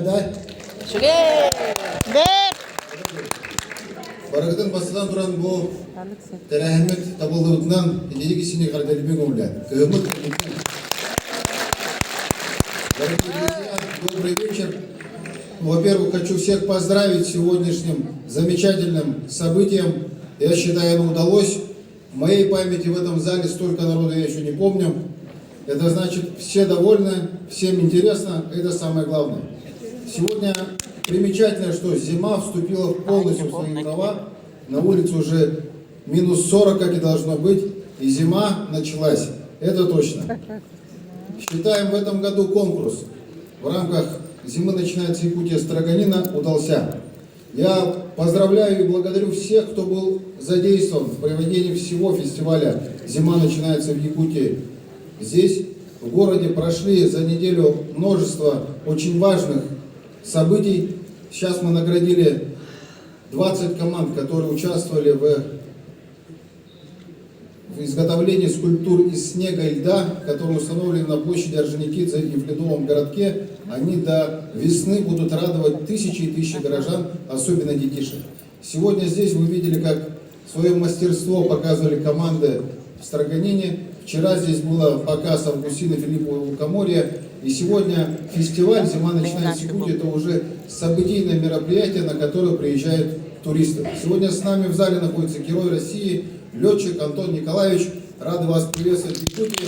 да? Барагдан басыдан тұран бұл тәрәхімет табылдығынан едегі сіне қарделімен көміледі. Дорогие друзья, добрый вечер. Во-первых, хочу всех поздравить с сегодняшним замечательным событием. Я считаю, оно удалось. В моей памяти в этом зале столько народа я еще не помню. Это значит, все довольны, всем интересно, это самое главное. Сегодня примечательно, что зима вступила полностью в свои права. На улице уже минус 40, как и должно быть, и зима началась. Это точно. Считаем, в этом году конкурс в рамках «Зимы начинается Якутия» Строганина удался. Я поздравляю и благодарю всех, кто был задействован в проведении всего фестиваля «Зима начинается в Якутии». Здесь, в городе, прошли за неделю множество очень важных событий. Сейчас мы наградили 20 команд, которые участвовали в изготовлении скульптур из снега и льда, которые установлены на площади Орджоникидзе и в Ледовом городке. Они до весны будут радовать тысячи и тысячи горожан, особенно детишек. Сегодня здесь вы видели, как свое мастерство показывали команды в Строганине. Вчера здесь был показ Августина Филиппова Лукоморья. И сегодня фестиваль «Зима начинается в Якутии» — это уже событийное мероприятие, на которое приезжают туристы. Сегодня с нами в зале находится герой России, летчик Антон Николаевич. Рады вас приветствовать в Якутии.